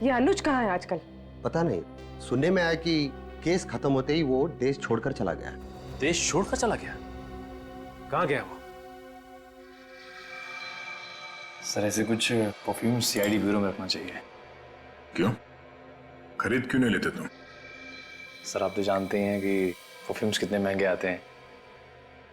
ये अनुज कहाँ है आजकल? पता नहीं, सुनने में आया कि केस खत्म होते ही वो देश छोड़कर चला गया। देश छोड़कर चला गया? कहाँ गया वो? सर ऐसे कुछ परफ्यूम सीआईडी ब्यूरो में रखना चाहिए। क्यों? खरीद क्यों नहीं लेते तुम? सर आप तो जानते हैं कि परफ्यूम्स कितने महंगे आते हैं।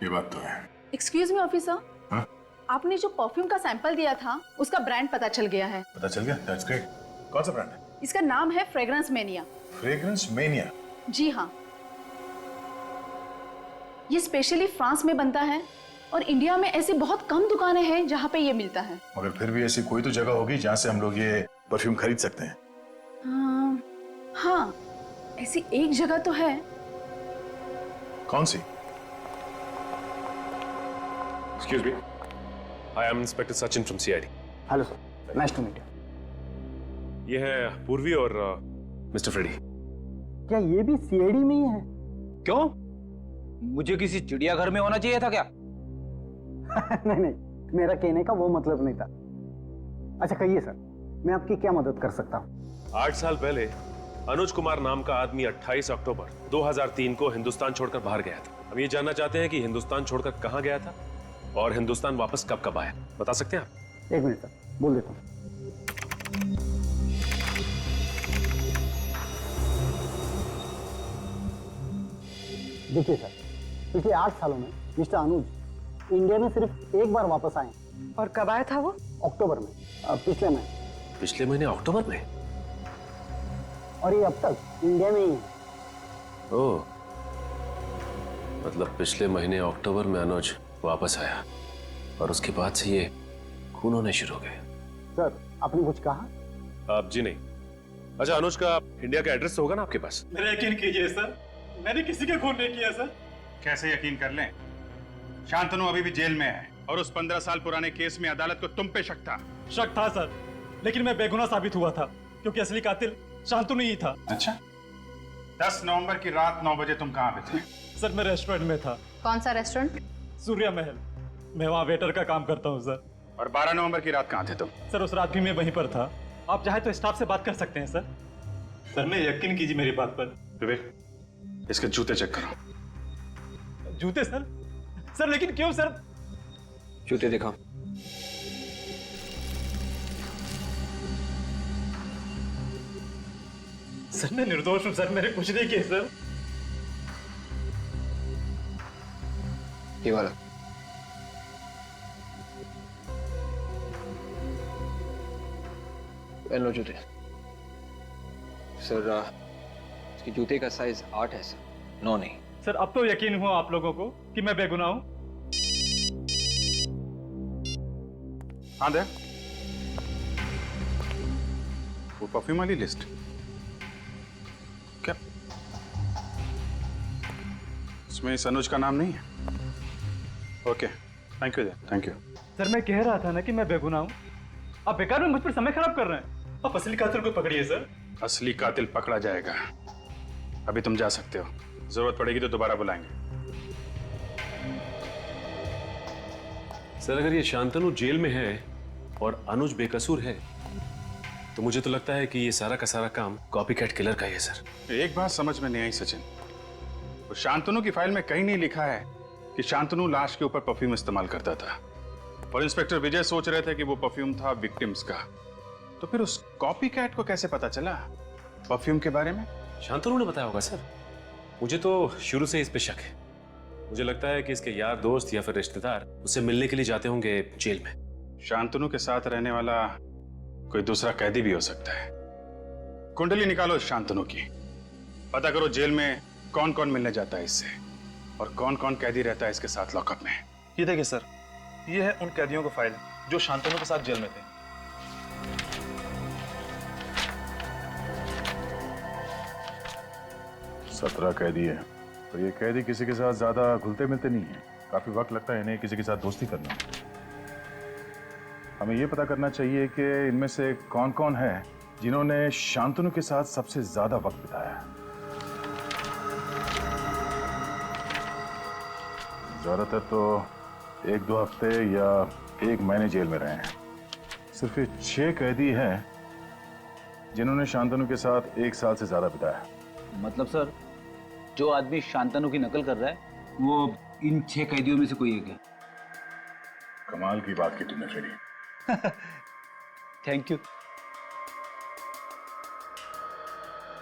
ये बात तो है। एक्सक्यूज मी ऑफिसर, हाँ? आपने जो परफ्यूम का सैंपल दिया था उसका ब्रांड पता चल गया है। पता चल गया? That's great. कौन सा ब्रांड है? इसका नाम है फ्रेग्रेंस मेनिया। Fragrance mania? जी हाँ, ये स्पेशली फ्रांस में बनता है और इंडिया में ऐसी बहुत कम दुकानें हैं जहाँ पे ये मिलता है। मगर फिर भी ऐसी कोई तो जगह होगी जहाँ से हम लोग ये परफ्यूम खरीद सकते हैं। हाँ, ऐसी एक जगह तो है। कौन सी? Excuse me. I am Inspector Sachin from CID. Hello sir, nice to meet you. ये है पूर्वी और मिस्टर फ्रेडी। क्या ये भी सीआईडी में ही है? क्यों? मुझे किसी चिड़ियाघर में होना चाहिए था क्या? नहीं, मेरा कहने का वो मतलब नहीं था। अच्छा कहिए सर, मैं आपकी क्या मदद कर सकता हूँ? 8 साल पहले अनुज कुमार नाम का आदमी 28 अक्टूबर 2003 को हिंदुस्तान छोड़कर बाहर गया था। हम ये जानना चाहते हैं कि हिंदुस्तान छोड़कर कहाँ गया था और हिंदुस्तान वापस कब कब आया। बता सकते हैं आप? 1 मिनट सर, बोल देता हूँ। देखिए सर, पिछले 8 सालों में मिस्टर अनुज इंडिया में सिर्फ एक बार वापस आए। और कब आया था वो? अक्टूबर में, पिछले महीने। पिछले महीने अक्टूबर में? और ये अब तक इंडिया में ही है। ओह, मतलब पिछले महीने अक्टूबर में अनुज वापस आया और उसके बाद से ये खून होने शुरू हो गए। सर, आपने कुछ कहा? आप जी नहीं। अच्छा, अनुज का इंडिया का एड्रेस तो होगा ना आपके पास? मेरा यकीन कीजिए सर, मैंने किसी का खून नहीं किया सर। कैसे यकीन कर लें? शांतनु अभी भी जेल में है और उस 15 साल पुराने केस में अदालत को तुम पे शक था। शक था सर, लेकिन मैं बेगुनाह साबित हुआ था क्योंकि असली कातिल शांतनु ही था। अच्छा, 10 नवंबर की रात 9 बजे तुम कहाँ पे थे? सर, मैं रेस्टोरेंट में था। कौन सा रेस्टोरेंट? सूर्या महल। मैं वहाँ वेटर का काम करता हूँ सर। और 12 नवंबर की रात कहाँ थे तुम? सर, उस रात भी मैं वहीं पर था। आप चाहे तो स्टाफ से बात कर सकते हैं सर। सर, मैं यकीन कीजिए मेरी बात पर। विवेक, इसके जूते चेक करो। जूते सर? सर लेकिन क्यों सर? जूते दिखाओ। सर, मैं निर्दोष हूँ सर, मैंने कुछ नहीं किया सर। ये वाला। पहन लो जूते। सर, इसके जूते का साइज 8 है सर, 9 नहीं। सर, अब तो यकीन हुआ आप लोगों को कि मैं बेगुनाह हूँ। हाँ दे वो परफ्यूम वाली लिस्ट। क्या इसमें इस अनुज का नाम नहीं है? Okay, thank you, thank you. Sir, मैं कह रहा था ना कि मैं बेगुनाह हूँ। आप बेकार में मुझ पर समय खराब कर रहे हैं। आप असली कातिल को पकड़िए सर। असली कातिल पकड़ा जाएगा। अभी तुम जा सकते हो, जरूरत पड़ेगी तो दोबारा बुलाएंगे। सर, अगर ये शांतनु जेल में है और अनुज बेकसूर है तो मुझे तो लगता है कि ये सारा का सारा काम कॉपीकैट किलर का ही है सर। एक बात समझ में नहीं आई सचिन, तो शांतनु की फाइल में कहीं नहीं लिखा है कि शांतनु लाश के ऊपर परफ्यूम इस्तेमाल करता था और इंस्पेक्टर विजय सोच रहे थे कि वो परफ्यूम था विक्टिम्स का। तो फिर उस कॉपीकैट को कैसे पता चला परफ्यूम के बारे में? शांतनु ने बताया होगा सर। मुझे तो शुरू से इस पे शक है। मुझे लगता है कि इसके यार दोस्त या फिर रिश्तेदार उससे मिलने के लिए जाते होंगे जेल में। शांतनु के साथ रहने वाला कोई दूसरा कैदी भी हो सकता है। कुंडली निकालो शांतनु की, पता करो जेल में कौन कौन मिलने जाता है इससे और कौन कौन कैदी रहता है इसके साथ लॉकअप में। ये देखिए सर, ये है उन कैदियों का फाइल जो शांतनु के साथ जेल में थे। सत्रह कैदी है, तो ये कैदी किसी के साथ ज्यादा घुलते मिलते नहीं है। काफी वक्त लगता है इन्हें किसी के साथ दोस्ती करना। हमें ये पता करना चाहिए कि इनमें से कौन कौन है जिन्होंने शांतनु के साथ सबसे ज्यादा वक्त बिताया है। ज्यादातर तो 1-2 हफ्ते या 1 महीने जेल में रहे हैं। सिर्फ 6 कैदी हैं जिन्होंने शांतनु के साथ 1 साल से ज्यादा बिताया। मतलब सर, जो आदमी शांतनु की नकल कर रहा है वो इन 6 कैदियों में से कोई एक है। कमाल की बात की तुमने फेरी। Thank you.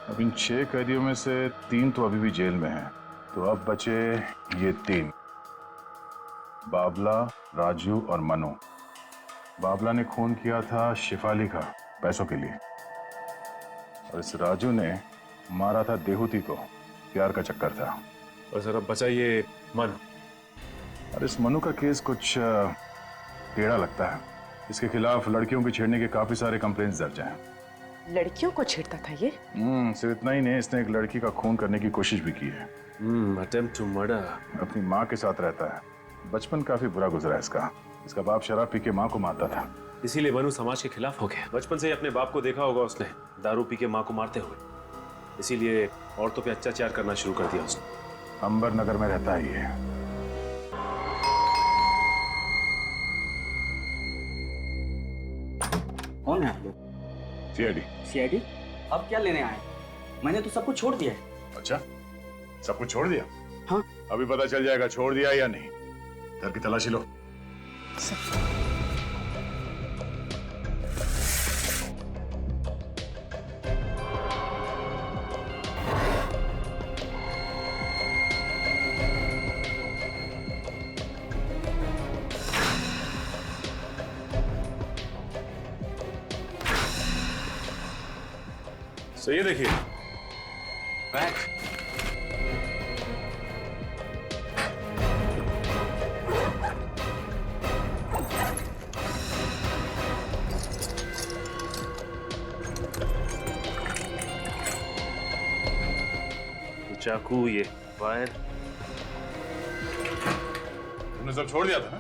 अब इन 6 कैदियों में से 3 तो अभी भी जेल में हैं, तो अब बचे ये 3, बाबला, राजू और मनु। बाबला ने खून किया था शिफाली का पैसों के लिए और इस राजू ने मारा था देहूती को, प्यार का चक्कर था। और सर अब बचा ये मनु। और इस मनु का केस कुछ टेढ़ा लगता है। इसके खिलाफ लड़कियों की छेड़ने के काफी सारे कंप्लेंट्स दर्ज हैं। लड़कियों को छेड़ता था ये? सिर्फ इतना ही नहीं, इसने एक लड़की का खून करने की कोशिश भी की है। Attempt to murder. अपनी माँ के साथ रहता है। बचपन काफी बुरा गुजरा है इसका। इसका बाप शराब पी के माँ को मारता था, इसीलिए मनु समाज के खिलाफ हो गया। बचपन से ही अपने बाप को देखा होगा उसने दारू पी के माँ को मारते हुए, इसीलिए औरतों पे अत्याचार करना शुरू कर दिया उसने। अंबर नगर में रहता है ये। कौन है आप लोग? सीआईडी। सीआईडी? अब क्या लेने आए? मैंने तो सब कुछ छोड़ दिया है। अच्छा, सब कुछ छोड़ दिया? हाँ। अभी पता चल जाएगा छोड़ दिया या नहीं। घर की तलाशी लो। सो ये देखिए बैग। चाकू, ये वायर। तुमने सब छोड़ दिया था ना?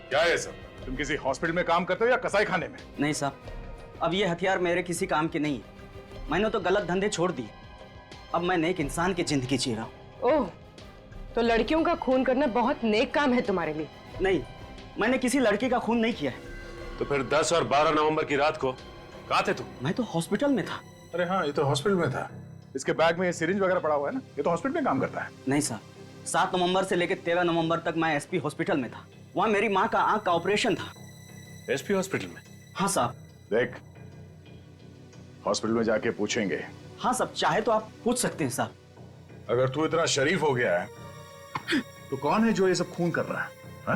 क्या है ये सब? तुम किसी हॉस्पिटल में काम करते हो या कसाई खाने में? नहीं साहब, अब ये हथियार मेरे किसी काम के नहीं है। मैंने तो गलत धंधे छोड़ दिए। अब मैं नेक इंसान की जिंदगी जी रहा हूँ। ओह, तो लड़कियों का खून करना बहुत नेक काम है तुम्हारे लिए? नहीं, मैंने किसी लड़की का खून नहीं किया है। तो फिर 10 और 12 नवंबर की रात को कहाँ थे तुम? मैं तो हॉस्पिटल में था। अरे हाँ, ये तो हॉस्पिटल में था। इसके बैग में ये सिरिंज वगैरह पड़ा हुआ है ना? ये तो हॉस्पिटल में काम करता है। नहीं साहब, 7 नवंबर से लेकर 13 नवंबर तक मैं एसपी हॉस्पिटल में था। वहाँ मेरी माँ का आंख का ऑपरेशन था। एसपी हॉस्पिटल में? हाँ साहब। देख, हॉस्पिटल में जाके पूछेंगे। हाँ साहब, चाहे तो आप पूछ सकते हैं साहब। अगर तू इतना शरीफ हो गया है तो कौन है जो ये सब खून कर रहा है? हा?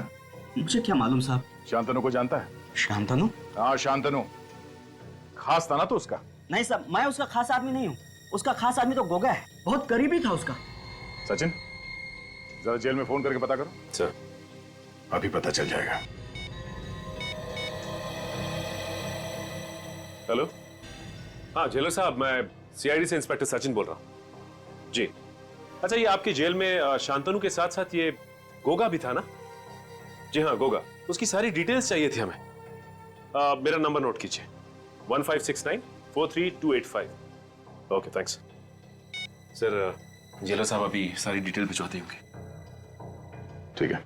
मुझे क्या मालूम साहब। शांतनु को जानता है? शांतनु? हाँ, शांतनु। खास था ना तो उसका? नहीं साहब, मैं उसका खास आदमी नहीं हूँ। उसका खास आदमी तो गोगा है, बहुत करीबी था उसका। सचिन, जरा जेल में फोन करके पता करो। सर। अभी पता चल जाएगा। हेलो। हाँ जेलर साहब, मैं सीआईडी से इंस्पेक्टर सचिन बोल रहा हूँ। जी। अच्छा, ये आपकी जेल में शांतनु के साथ साथ ये गोगा भी था ना? जी हाँ, गोगा। उसकी सारी डिटेल्स चाहिए थी हमें। मेरा नंबर नोट कीजिए, 1569-43285। Okay, thanks. सर, जेलर साहब अभी सारी डिटेल भिजवाते होंगे। ठीक है।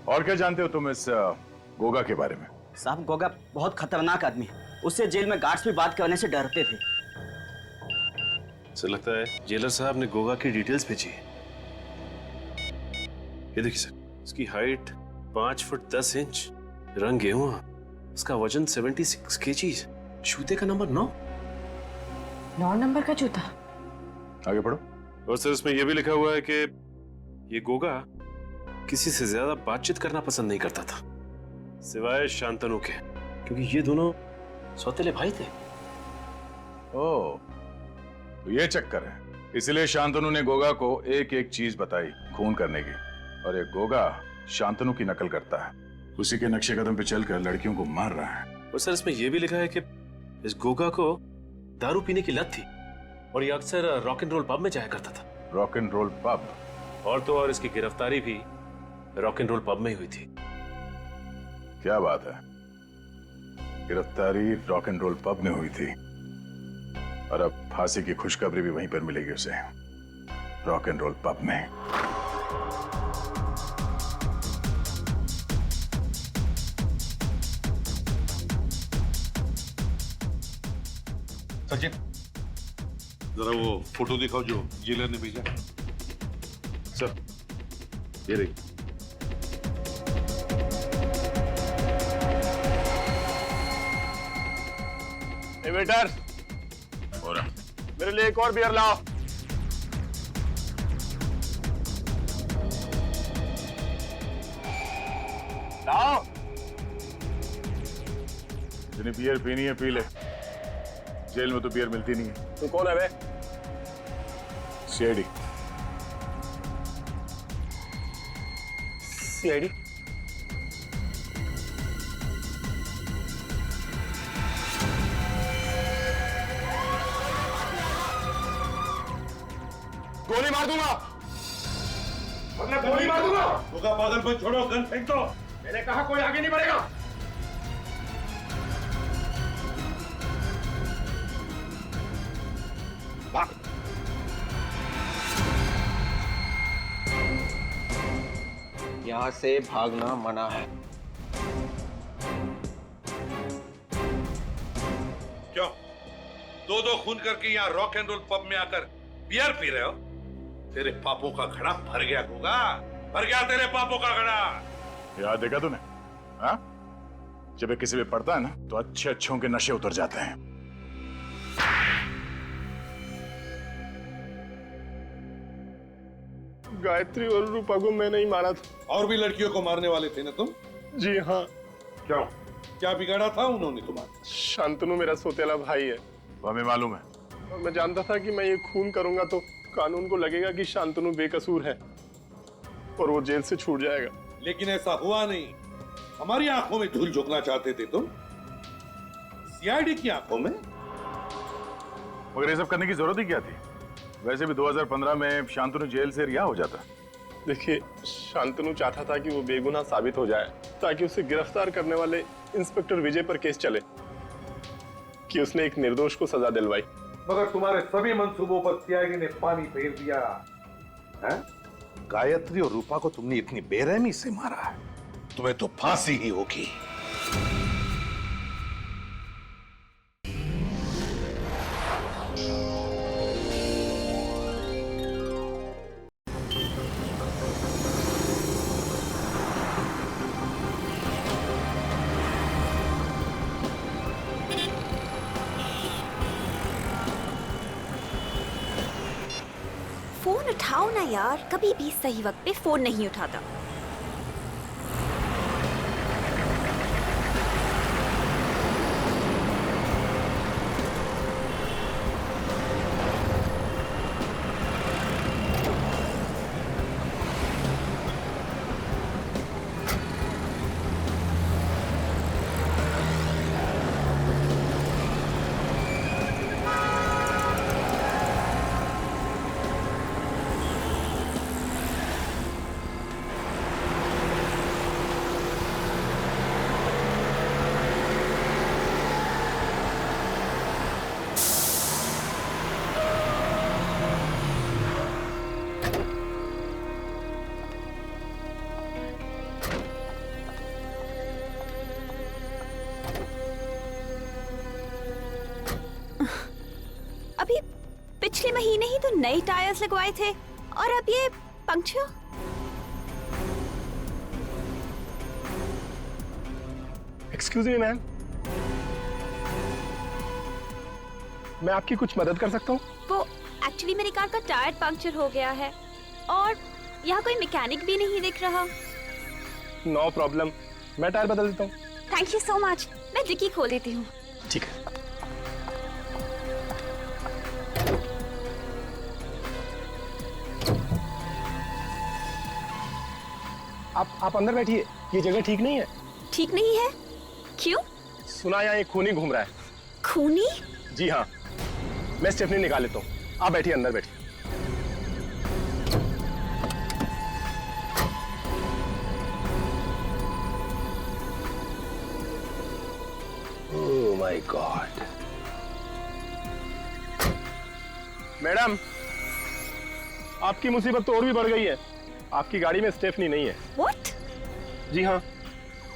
और क्या जानते हो तुम इस गोगा के बारे में? साहब, गोगा बहुत खतरनाक आदमी है। उससे जेल में गार्ड्स भी बात करने से डरते थे। सर, लगता है जेलर साहब ने गोगा की डिटेल्स भेजी है। ये देखिए सर, इसकी हाइट 5 फुट 10 इंच, रंग गेहुआ, उसका वजन 76 केजीज, जूते का नंबर 9 नंबर का जूता। आगे पढ़ो। और सर, इसमें यह भी लिखा हुआ है कि ये गोगा किसी से ज्यादा बातचीत करना पसंद नहीं करता था, सिवाय शांतनु के, क्योंकि ये दोनों सौतेले भाई थे। ओह, तो ये चक्कर है। इसलिए शांतनु ने गोगा को एक एक चीज बताई खून करने की, और ये गोगा शांतनु की नकल करता है। उसी के नक्शे कदम पे चलकर लड़कियों को मार रहा है। और सर, इसमें यह भी लिखा है कि इस गोगा को दारू पीने की लत थी और ये अक्सर रॉक एंड रोल पब में जाया करता था। Rock and roll pub? और तो और इसकी गिरफ्तारी भी रॉक एंड रोल पब में ही हुई थी। क्या बात है, गिरफ्तारी रॉक एंड रोल पब में हुई थी, और अब फांसी की खुशखबरी भी वहीं पर मिलेगी उसे, रॉक एंड रोल पब में। सचिन, जरा वो फोटो दिखाओ जो जेलर ने भेजा। सर, ये देखिए। वेटर, मेरे लिए एक और बियर लाओ। लाओ। जिन्हें बियर पीनी है पी ले, जेल में तो बियर मिलती नहीं है। तू कौन है बे? सीआईडी। सीआईडी? गोली मार दूंगा। मतलब गोली मार दूंगा। गोगा पागल मत छोड़ो, गन फेंक दो। मैंने कहा कोई आगे नहीं बढ़ेगा। यहाँ से भागना मना है। क्यों? दो खून करके यहाँ रॉक एंड रोल पब में आकर बियर पी रहे हो? तेरे पापों का घड़ा भर गया गोगा, भर गया तेरे पापों का घड़ा। याद देखा तूने? हाँ? जब ये किसी पे पड़ता है ना तो अच्छे अच्छों के नशे उतर जाते हैं। गायत्री और रूपा को मैंने ही मारा था। और भी लड़कियों को मारने वाले थे ना तुम? जी हाँ। क्यों? क्या बिगाड़ा था उन्होंने तुम्हारा? शांतनु मेरा सोतेला भाई है, वो हमें मालूम है। और मैं जानता था कि मैं ये खून करूंगा तो कानून को लगेगा कि शांतनु बेकसूर है और वो जेल से छूट जाएगा। लेकिन ऐसा हुआ नहीं। हमारी आंखों में धूल झोंकना चाहते थे तुम, सीआईडी की आंखों में। मगर ये सब करने की जरूरत ही क्या थी? वैसे भी 2015 में शांतनु जेल से रिहा हो जाता। देखिए, शांतनु चाहता था कि वो बेगुनाह साबित हो जाए ताकि उसे गिरफ्तार करने वाले इंस्पेक्टर विजय पर केस चले कि उसने एक निर्दोष को सजा दिलवाई। मगर तुम्हारे सभी मंसूबों पर सीआईडी ने पानी फेर दिया है। गायत्री और रूपा को तुमने इतनी बेरहमी से मारा है, तुम्हें तो फांसी ही होगी। फोन उठाओ ना यार, कभी भी सही वक्त पे फोन नहीं उठाता। अभी पिछले महीने ही तो नए टायर्स लगवाए थे और अब ये पंक्चर। एक्सक्यूज मी मैम, मैं आपकी कुछ मदद कर सकता हूँ? वो एक्चुअली मेरी कार का टायर पंक्चर हो गया है और यहाँ कोई मैकेनिक भी नहीं दिख रहा। नो प्रॉब्लम, मैं टायर बदल देता हूँ। Thank you so much. मैं डिक्की खोल देती हूँ। ठीक है। आप अंदर बैठिए, ये जगह ठीक नहीं है। ठीक नहीं है? क्यों? सुना यहाँ एक खूनी घूम रहा है। खूनी? जी हाँ, मैं स्टेफनी निकाल लेता हूँ। आप बैठिए, अंदर बैठिए। ओह माय गॉड। मैडम, आपकी मुसीबत तो और भी बढ़ गई है। आपकी गाड़ी में स्टेफनी नहीं है। What? जी हाँ।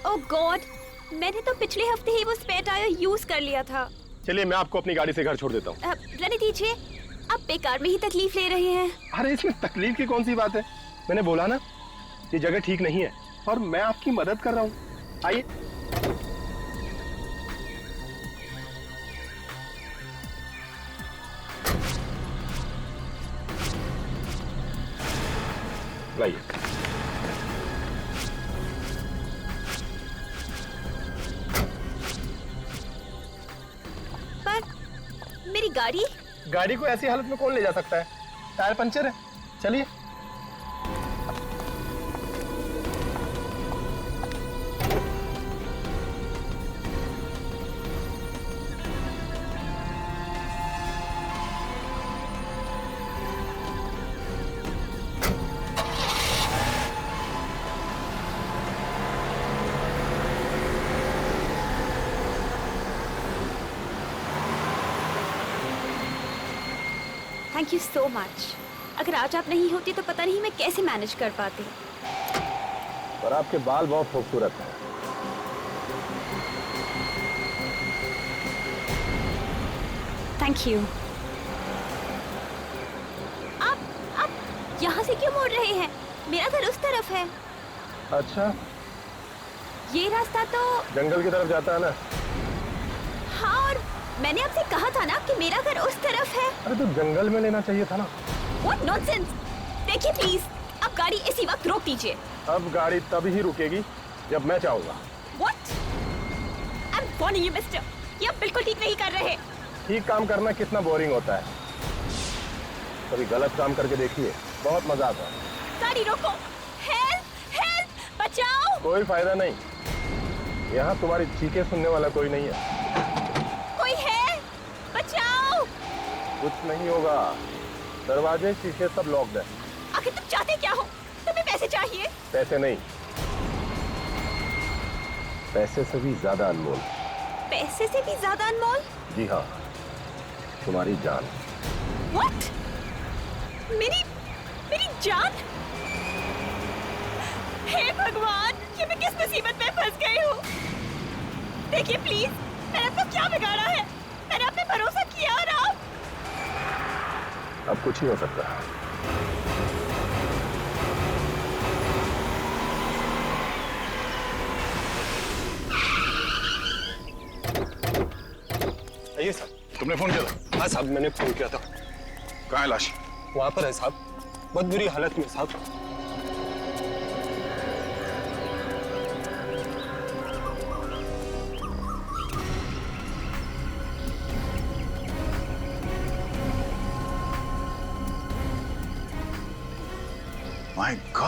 Oh God, मैंने तो पिछले हफ्ते ही वो स्पेयर टायर यूज कर लिया था। चलिए, मैं आपको अपनी गाड़ी से घर छोड़ देता हूँ। रहने दीजिए, आप बेकार में ही तकलीफ ले रहे हैं। अरे इसमें तकलीफ की कौन सी बात है? मैंने बोला ना, ये जगह ठीक नहीं है और मैं आपकी मदद कर रहा हूँ। आइए। लाइए। पर मेरी गाड़ी को ऐसी हालत में कौन ले जा सकता है? टायर पंचर है। चलिए। Thank you so much. अगर आज आप नहीं होती तो पता नहीं मैं कैसे मैनेज कर पाती। पर आपके बाल बहुत खूबसूरत हैं। Thank you. आप यहाँ से क्यों मुड़ रहे हैं? मेरा घर उस तरफ है। अच्छा, ये रास्ता तो जंगल की तरफ जाता है ना? हाँ, और मैंने आपसे कहा था ना कि मेरा घर उस तरफ है। अरे तो जंगल में लेना चाहिए था ना। What nonsense! देखिए प्लीज, अब गाड़ी इसी वक्त रोक दीजिए। अब गाड़ी तब ही रुकेगी जब मैं चाहूंगा। What? I'm warning you, mister. ये आप बिल्कुल ठीक नहीं कर रहे। ठीक काम करना कितना बोरिंग होता है। कभी गलत काम करके देखिए, बहुत मजा आता है। गाड़ी रोको, हेल्प हेल्प, बचाओ। कोई फायदा नहीं, यहाँ तुम्हारी चीखें सुनने वाला कोई नहीं है। कोई है, बचाओ। कुछ नहीं होगा, दरवाजे शीशे सब लॉक्ड है। आखिर तुम चाहते क्या हो? तुम्हें पैसे चाहिए? पैसे नहीं, पैसे से भी ज्यादा अनमोल। पैसे से भी ज्यादा अनमोल? जी हाँ, तुम्हारी जान। What? मेरी जान? हे भगवान, ये मैं किस मुसीबत में फंस गई हूँ? देखिए प्लीज, मैंने आपको क्या बिगाड़ा है? मैंने आप पे भरोसा किया और आप? अब कुछ नहीं हो सकता। आइए साहब। तुमने फोन किया था? हाँ साहब, मैंने फोन किया था। कहाँ है लाश? वहां पर है साहब, बहुत बुरी हालत में साहब। My God.